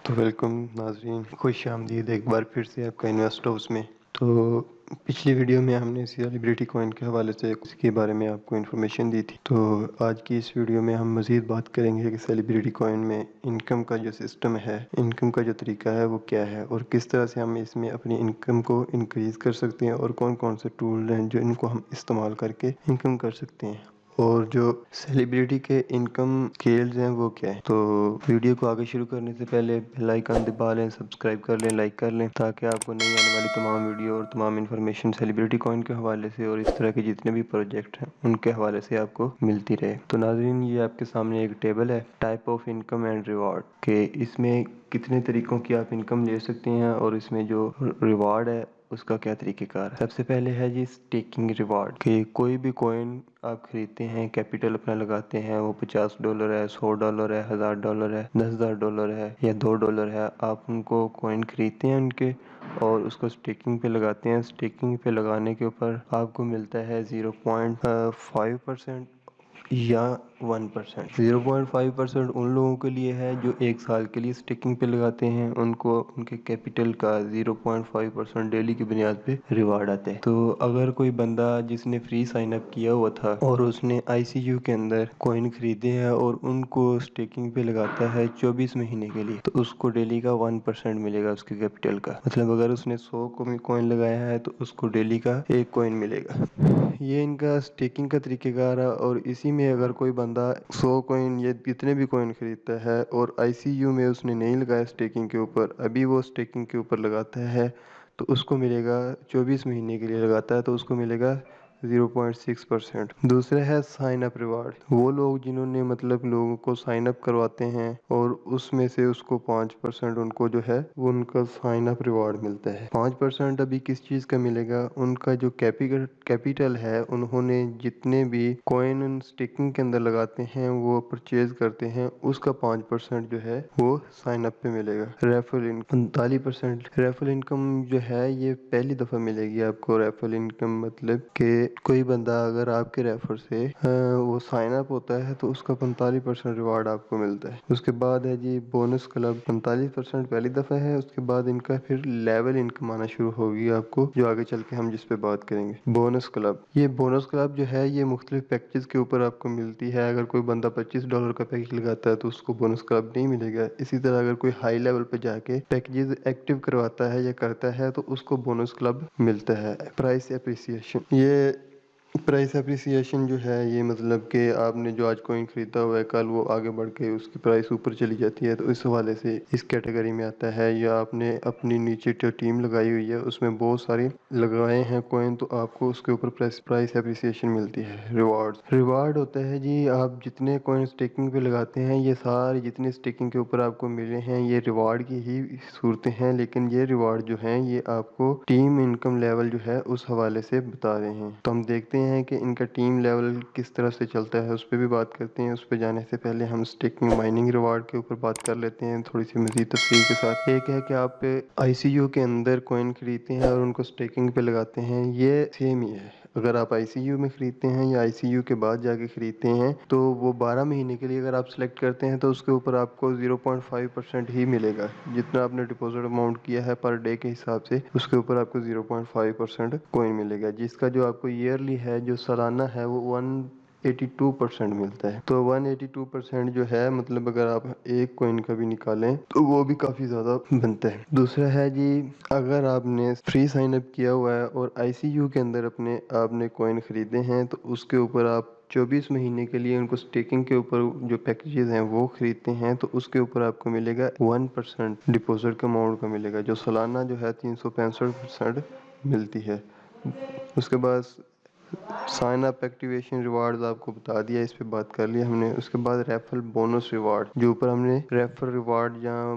تو ویلکم ناظرین، خوش آمدید ایک بار پھر سے آپ کا انویسٹ ہاؤس میں۔ تو پچھلی ویڈیو میں ہم نے سیلیبریٹی کوائن کے حوالے سے اس کے بارے میں آپ کو انفارمیشن دی تھی۔ تو آج کی اس ویڈیو میں ہم مزید بات کریں گے کہ سیلیبریٹی کوائن میں انکم کا جو سسٹم ہے، انکم کا جو طریقہ ہے وہ کیا ہے، اور کس طرح سے ہم اس میں اپنی انکم کو انکریز کر سکتے ہیں، اور کون کون سے ٹول ہیں جو ان کو ہم استعمال کر کے انکم کر سکتے ہیں، اور جو سیلیبریٹی کے انکم اسکیلز ہیں وہ کیا ہیں۔ تو ویڈیو کو آگے شروع کرنے سے پہلے بیل آئیکن دبا لیں، سبسکرائب کر لیں، لائک کر لیں، تاکہ آپ کو نئی آنے والی تمام ویڈیو اور تمام انفارمیشن سیلیبریٹی کوائن کے حوالے سے اور اس طرح کے جتنے بھی پروجیکٹ ہیں ان کے حوالے سے آپ کو ملتی رہے۔ تو ناظرین، یہ آپ کے سامنے ایک ٹیبل ہے، type of income and reward, کہ اس میں کتنے طریقوں کی آپ انکم لے سکتے ہیں، اور اس میں جو ریوارڈ ہے اس کا کیا طریقہ کار ہے۔ سب سے پہلے ہے جی اسٹیکنگ ریوارڈ، کہ کوئی بھی کوائن آپ خریدتے ہیں، کیپیٹل اپنا لگاتے ہیں، وہ $50 ہے، $100 ہے، $1000 ہے، $10,000 ہے یا $2 ہے، آپ ان کو کوائن خریدتے ہیں ان کے، اور اس کو اسٹیکنگ پہ لگاتے ہیں۔ اسٹیکنگ پہ لگانے کے اوپر آپ کو ملتا ہے 0.5% یا 1%۔ 0.5% ان لوگوں کے لیے ہے جو 1 سال کے لیے اسٹیکنگ پہ لگاتے ہیں، ان کو ان کے کیپیٹل کا 0.5% ڈیلی کی بنیاد پہ ریوارڈ آتے ہیں۔ تو اگر کوئی بندہ جس نے فری سائن اپ کیا ہوا تھا اور اس نے ICU کے اندر کوائن خریدے ہیں اور ان کو اسٹیکنگ پہ لگاتا ہے 24 مہینے کے لیے، تو اس کو ڈیلی کا 1% ملے گا اس کے کیپیٹل کا۔ مطلب اگر اس نے 100 کوائن لگایا ہے تو اس کو ڈیلی کا 1 کوائن ملے گا۔ یہ ان کا اسٹیکنگ کا طریقہ کار ہے، اور اسی میں اگر کوئی بندہ 100 کوائن یا جتنے بھی کوائن خریدتا ہے اور ICU میں اس نے نہیں لگایا اسٹیکنگ کے اوپر، ابھی وہ اسٹیکنگ کے اوپر لگاتا ہے، تو اس کو ملے گا 24 مہینے کے لیے لگاتا ہے تو اس کو ملے گا 0.6%۔ دوسرا ہے سائن اپ ریوارڈ، وہ لوگ جنہوں نے مطلب لوگوں کو سائن اپ کرواتے ہیں اور اس میں سے اس کو 5% ان کو جو ہے وہ ان کا سائن اپ ریوارڈ ملتا ہے۔ 5% ابھی کس چیز کا ملے گا؟ ان کا جو کیپیٹل ہے، انہوں نے جتنے بھی کوائن اسٹیکنگ کے اندر لگاتے ہیں وہ پرچیز کرتے ہیں، اس کا 5% جو ہے وہ سائن اپ پہ ملے گا۔ Referral income 45%۔ ریفرل انکم جو ہے یہ پہلی دفعہ ملے گی آپ کو۔ ریفرل انکم مطلب کہ کوئی بندہ اگر آپ کے ریفر سے وہ سائن اپ ہوتا ہے تو اس کا 45% ریوارڈ آپ کو ملتا ہے۔ اس کے بعد ہے جی بونس کلب، 45% پہلی دفعہ ہے، اس کے بعد ان کا پھر لیول انکم آنا شروع ہوگی آپ کو، جو آگے چل کے ہم جس پہ بات کریں گے۔ بونس کلب، یہ بونس کلب جو ہے یہ مختلف پیکیجز کے اوپر آپ کو ملتی ہے۔ اگر کوئی بندہ $25 کا پیکیج لگاتا ہے تو اس کو بونس کلب نہیں ملے گا۔ اسی طرح اگر کوئی ہائی لیول پہ جا کے پیکیجز ایکٹیو کرواتا ہے یا کرتا ہے تو اس کو بونس کلب ملتا ہے۔ پرائس اپریسیشن، یہ پرائس اپریسیشن جو ہے یہ مطلب کہ آپ نے جو آج کوئن خریدا ہوا ہے، کل وہ آگے بڑھ کے اس کی پرائس اوپر چلی جاتی ہے، تو اس حوالے سے اس کیٹیگری میں آتا ہے۔ یا آپ نے اپنی نیچے جو ٹیم لگائی ہوئی ہے اس میں بہت ساری لگائے ہیں کوئن، تو آپ کو اس کے اوپر پرائس اپریسیشن ملتی ہے۔ ریوارڈ ہوتا ہے جی آپ جتنے کوئن اسٹیکنگ پہ لگاتے ہیں، یہ سارے جتنے اسٹیکنگ کے اوپر آپ کو ملے ہیں یہ ریوارڈ کی ہی صورتیں ہیں، لیکن یہ ریوارڈ جو ہیں یہ آپ کو ٹیم انکم لیول جو ہے اس حوالے سے بتا رہے ہیں۔ تو ہم دیکھتے ہیں کہ ان کا ٹیم لیول کس طرح سے چلتا ہے، اس پہ بھی بات کرتے ہیں۔ اس پہ جانے سے پہلے ہم اسٹیکنگ مائننگ ریوارڈ کے اوپر بات کر لیتے ہیں تھوڑی سی مزید تفصیل کے ساتھ۔ ایک ہے کہ آپ ICU کے اندر کوئن خریدتے ہیں اور ان کو اسٹیکنگ پہ لگاتے ہیں، یہ سیم ہی ہے۔ اگر آپ ICU میں خریدتے ہیں یا ICU کے بعد جا کے خریدتے ہیں تو وہ 12 مہینے کے لیے اگر آپ سلیکٹ کرتے ہیں تو اس کے اوپر آپ کو 0.5% ہی ملے گا۔ جتنا آپ نے ڈپوزٹ اماؤنٹ کیا ہے پر ڈے کے حساب سے، اس کے اوپر آپ کو 0.5% کوئن ملے گا، جس کا جو آپ کو ایئرلی ہے، جو سالانہ ہے، وہ 182% ملتا ہے۔ تو 182% جو ہے مطلب اگر آپ ایک کوئن کا بھی نکالیں تو وہ بھی کافی زیادہ بنتا ہے۔ دوسرا ہے جی اگر آپ نے فری سائن اپ کیا ہوا ہے اور ICU کے اندر آپ نے کوئن خریدے ہیں تو اس کے اوپر آپ 24 مہینے کے لیے ان کو اسٹیکنگ کے اوپر جو پیکیجز ہیں وہ خریدتے ہیں، تو اس کے اوپر آپ کو ملے گا 1% ڈپوزٹ کا اماؤنٹ کا ملے گا، جو سالانہ جو ہے 365% ملتی ہے۔ اس کے بعد سائن اپ ایکٹیویشن ریوارڈز آپ کو بتا دیا، اس پہ بات کر لی ہم نے۔ اس کے بعد ریفرل بونس ریوارڈ، جو اوپر ہم نے ریفر ریوارڈ یا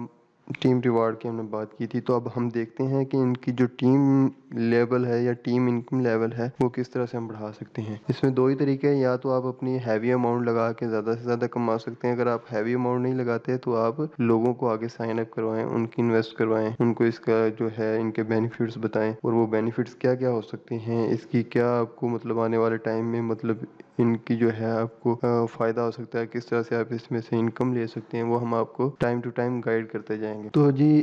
ٹیم ریوارڈ کی ہم نے بات کی تھی، تو اب ہم دیکھتے ہیں کہ ان کی جو ٹیم لیول ہے یا ٹیم انکم لیول ہے وہ کس طرح سے ہم بڑھا سکتے ہیں۔ اس میں دو ہی طریقے ہیں، یا تو آپ اپنی ہیوی اماؤنٹ لگا کے زیادہ سے زیادہ کما سکتے ہیں۔ اگر آپ ہیوی اماؤنٹ نہیں لگاتے تو آپ لوگوں کو آگے سائن اپ کروائیں، ان کی انویسٹ کروائیں، ان کو اس کا جو ہے ان کے بینیفٹس بتائیں، اور وہ بینیفٹس کیا کیا ہو سکتے ہیں، اس کی کیا آپ کو مطلب آنے والے ٹائم میں مطلب ان کی جو ہے آپ کو فائدہ ہو سکتا ہے، کس طرح سے آپ اس میں سے انکم لے سکتے ہیں، وہ ہم آپ کو ٹائم ٹو ٹائم گائیڈ کرتے جائیں گے۔ تو جی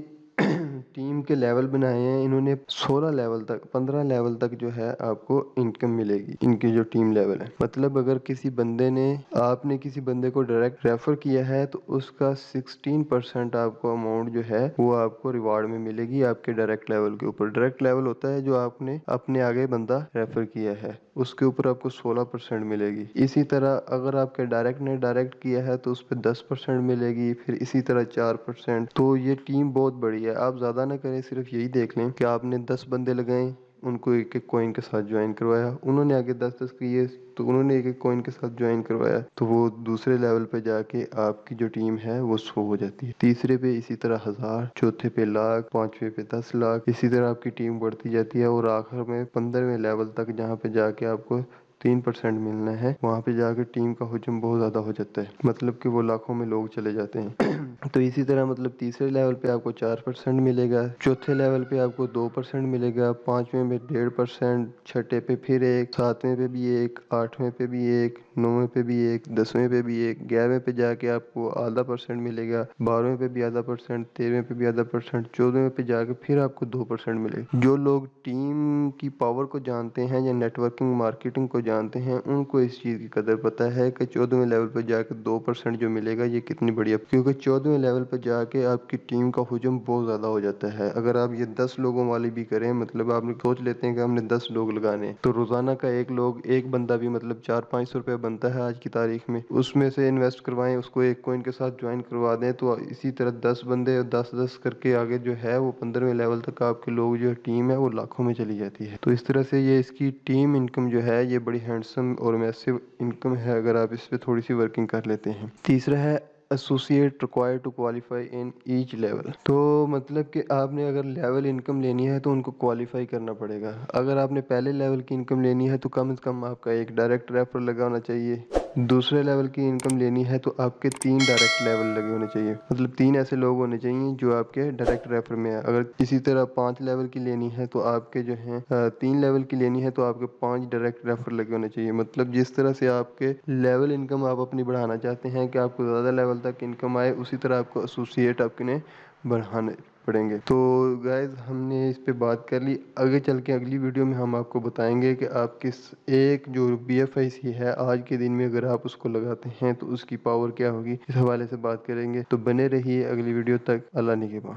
ٹیم کے لیول بنائے ہیں انہوں نے 16 لیول تک، 15 لیول تک جو ہے آپ کو انکم ملے گی ان کی جو ٹیم لیول ہے۔ مطلب اگر کسی بندے نے، آپ نے کسی بندے کو ڈائریکٹ ریفر کیا ہے تو اس کا 16% آپ کو اماؤنٹ جو ہے وہ آپ کو ریوارڈ میں ملے گی آپ کے ڈائریکٹ لیول کے اوپر۔ ڈائریکٹ لیول ہوتا ہے جو آپ نے اپنے آگے بندہ ریفر کیا ہے، اس کے اوپر آپ کو 16% ملے گی۔ اسی طرح اگر آپ کے ڈائریکٹ نے ڈائریکٹ کیا ہے تو اس پہ 10% ملے گی، پھر اسی طرح 4%۔ تو یہ ٹیم بہت بڑی ہے، آپ زیادہ نہ کریں، صرف یہی دیکھ لیں کہ آپ نے 10 بندے لگائیں، ان کو ایک ایک کوئن کے ساتھ جوائن کروایا، انہوں نے آگے 10 کیے تو انہوں نے ایک ایک کوئن کے ساتھ جوائن کروایا، تو وہ دوسرے لیول پہ جا کے آپ کی جو ٹیم ہے وہ 100 ہو جاتی ہے، تیسرے پہ اسی طرح 1000، چوتھے پہ لاکھ، پانچویں پہ 10 لاکھ، اسی طرح آپ کی ٹیم بڑھتی جاتی ہے، اور آخر میں 15ویں لیول تک جہاں پہ جا کے آپ کو 3% ملنا ہے، وہاں پہ جا کے ٹیم کا حجم بہت زیادہ ہو جاتا ہے، مطلب کہ وہ لاکھوں میں لوگ چلے جاتے ہیں۔ تو اسی طرح مطلب تیسرے لیول پہ آپ کو 4% ملے گا، چوتھے لیول پہ آپ کو 2% ملے گا، پانچویں میں 1.5%، چھٹے پہ پھر ایک، ساتویں پہ بھی ایک، آٹھویں پہ بھی ایک، نویں پہ بھی ایک، 10ویں پہ بھی ایک، 11ویں پہ جا کے آپ کو آدھا % ملے گا، 12ویں پہ بھی آدھا %، 13ویں پہ بھی آدھا %، 14ویں پہ جا کے پھر آپ کو 2% ملے گا۔ جو لوگ ٹیم کی پاور کو جانتے ہیں یا نیٹ ورکنگ مارکیٹنگ کو جانتے ہیں، ان کو اس چیز کی قدر پتہ ہے کہ 14ویں لیول پہ جا کے 2% جو ملے گا یہ کتنی بڑی ہے، کیونکہ 14ویں لیول پہ جا کے آپ کی ٹیم کا حجم بہت زیادہ ہو جاتا ہے۔ اگر آپ یہ 10 لوگوں والی بھی کریں، مطلب آپ سوچ لیتے ہیں کہ ہم نے 10 لوگ لگانے، تو روزانہ کا ایک بندہ بھی مطلب 400-500 روپے بنتا ہے آج کی تاریخ میں، اس میں سے انویسٹ کروائیں، اس کو ایک کوئن کے ساتھ جوائن کروا دیں، تو اسی طرح 10 بندے 10 کر کے آگے جو ہے وہ 15ویں لیول تک آپ کے لوگ جو ٹیم ہے وہ لاکھوں میں چلی جاتی ہے۔ تو اس طرح سے یہ اس کی ٹیم انکم جو ہے یہ بڑی ہینڈسم اور میسو انکم ہے اگر آپ اس پہ تھوڑی سی ورکنگ کر لیتے ہیں۔ تیسرا ہے associate required to qualify in each level. تو مطلب کہ آپ نے اگر لیول انکم لینی ہے تو ان کو کوالیفائی کرنا پڑے گا۔ اگر آپ نے پہلے لیول کی انکم لینی ہے تو کم از کم آپ کا ایک ڈائریکٹ ریفر لگا ہونا چاہیے، دوسرے لیول کی انکم لینی ہے تو آپ کے 3 ڈائریکٹ لیول لگے ہونے چاہیے، مطلب 3 ایسے لوگ ہونے چاہیے جو آپ کے ڈائریکٹ ریفر میں ہیں۔ اگر اسی طرح 5 لیول کی لینی ہے تو آپ کے جو ہیں 3 لیول کی لینی ہے تو آپ کے 5 ڈائریکٹ ریفر لگے ہونے چاہیے۔ مطلب جس طرح سے آپ کے لیول انکم آپ اپنی بڑھانا چاہتے ہیں کہ آپ کو زیادہ لیول تک انکم آئے، اسی طرح آپ کو ایسوسیٹ آپ کے بڑھانے پڑیں گے۔ تو گائز ہم نے اس پہ بات کر لی، آگے چل کے اگلی ویڈیو میں ہم آپ کو بتائیں گے کہ آپ کس ایک جو BFIC ہے آج کے دن میں اگر آپ اس کو لگاتے ہیں تو اس کی پاور کیا ہوگی، اس حوالے سے بات کریں گے۔ تو بنے رہیے اگلی ویڈیو تک، اللہ نگہباں۔